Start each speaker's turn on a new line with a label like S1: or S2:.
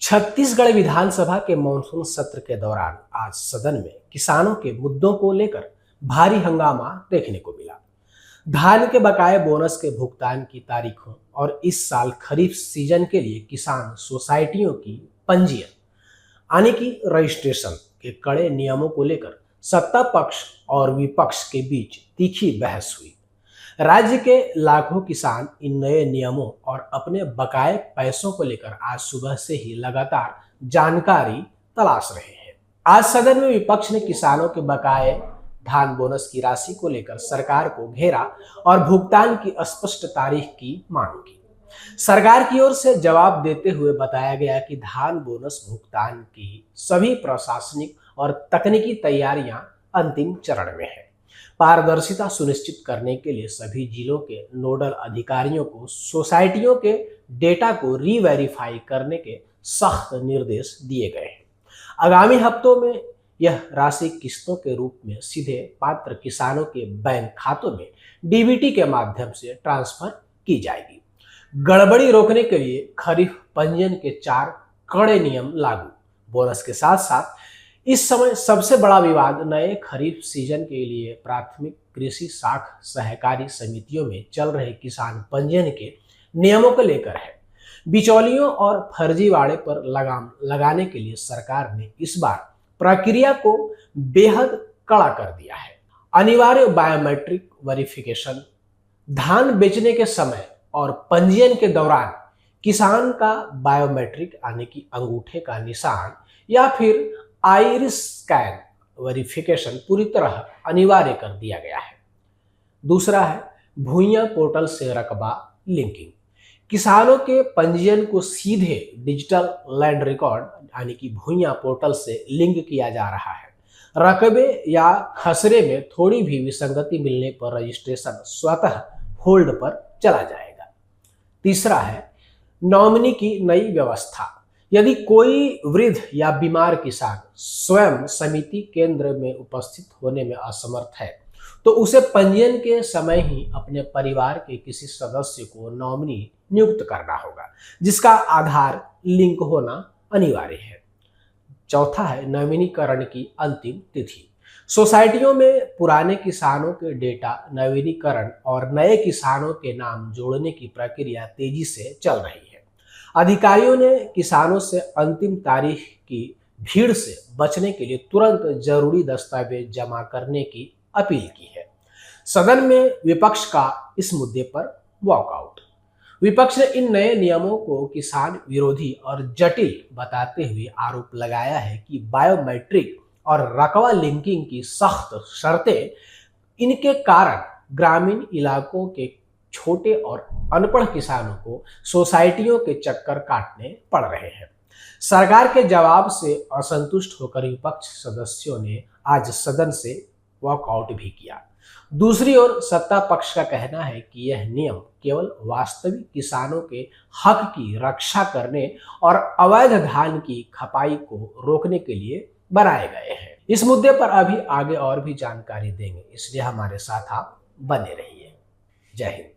S1: छत्तीसगढ़ विधानसभा के मानसून सत्र के दौरान आज सदन में किसानों के मुद्दों को लेकर भारी हंगामा देखने को मिला। धान के बकाये बोनस के भुगतान की तारीखों और इस साल खरीफ सीजन के लिए किसान सोसाइटियों की पंजीयन यानी कि रजिस्ट्रेशन के कड़े नियमों को लेकर सत्ता पक्ष और विपक्ष के बीच तीखी बहस हुई। राज्य के लाखों किसान इन नए नियमों और अपने बकाये पैसों को लेकर आज सुबह से ही लगातार जानकारी तलाश रहे हैं। आज सदन में विपक्ष ने किसानों के बकाये धान बोनस की राशि को लेकर सरकार को घेरा और भुगतान की स्पष्ट तारीख की मांग की। सरकार की ओर से जवाब देते हुए बताया गया कि धान बोनस भुगतान की सभी प्रशासनिक और तकनीकी तैयारियां अंतिम चरण में है। पारदर्शिता सुनिश्चित करने के लिए सभी जिलों के नोडल अधिकारियों को सोसाइटियों के डेटा को रीवेरीफाई करने के सख्त निर्देश दिए गए हैं। आगामी हफ्तों में यह राशि किस्तों के रूप में सीधे पात्र किसानों के बैंक खातों में डीबीटी के माध्यम से ट्रांसफर की जाएगी। गड़बड़ी रोकने के लिए खरीफ पंजीयन के 4 कड़े नियम लागू। बोनस के साथ साथ इस समय सबसे बड़ा विवाद नए खरीफ सीजन के लिए प्राथमिक कृषि साख सहकारी समितियों में चल रहे किसान पंजीयन के नियमों को लेकर है। बिचौलियों और फर्जीवाड़े पर लगाम लगाने के लिए सरकार ने इस बार प्रक्रिया को बेहद कड़ा कर दिया है। अनिवार्य बायोमेट्रिक वेरिफिकेशन, धान बेचने के समय और पंजीयन के दौरान किसान का बायोमेट्रिक यानी कि अंगूठे का निशान या फिर आइरिस स्कैन वेरिफिकेशन पूरी तरह अनिवार्य कर दिया गया है। दूसरा है भूइयां पोर्टल से रकबा लिंकिंग। किसानों के पंजीयन को सीधे डिजिटल लैंड रिकॉर्ड यानी कि भूइयां पोर्टल से लिंक किया जा रहा है। रकबे या खसरे में थोड़ी भी विसंगति मिलने पर रजिस्ट्रेशन स्वतः होल्ड पर चला जाएगा। तीसरा है नॉमिनी की नई व्यवस्था। यदि कोई वृद्ध या बीमार किसान स्वयं समिति केंद्र में उपस्थित होने में असमर्थ है तो उसे पंजीयन के समय ही अपने परिवार के किसी सदस्य को नॉमिनी नियुक्त करना होगा, जिसका आधार लिंक होना अनिवार्य है। चौथा है नवीनीकरण की अंतिम तिथि। सोसाइटियों में पुराने किसानों के डेटा नवीनीकरण और नए किसानों के नाम जोड़ने की प्रक्रिया तेजी से चल रही है। अधिकारियों ने किसानों से अंतिम तारीख की भीड़ से बचने के लिए तुरंत जरूरी दस्तावेज जमा करने की अपील की है। सदन में विपक्ष का इस मुद्दे पर वॉकआउट। विपक्ष ने इन नए नियमों को किसान विरोधी और जटिल बताते हुए आरोप लगाया है कि बायोमेट्रिक और रकबा लिंकिंग की सख्त शर्तें इनके कारण ग्रामीण इलाकों के छोटे और अनपढ़ किसानों को सोसाइटियों के चक्कर काटने पड़ रहे हैं। सरकार के जवाब से असंतुष्ट होकर विपक्ष सदस्यों ने आज सदन से वॉकआउट भी किया। दूसरी ओर सत्ता पक्ष का कहना है कि यह नियम केवल वास्तविक किसानों के हक की रक्षा करने और अवैध धान की खपाई को रोकने के लिए बनाए गए हैं। इस मुद्दे पर अभी आगे और भी जानकारी देंगे, इसलिए हमारे साथ आप बने रहिए। जय हिंद।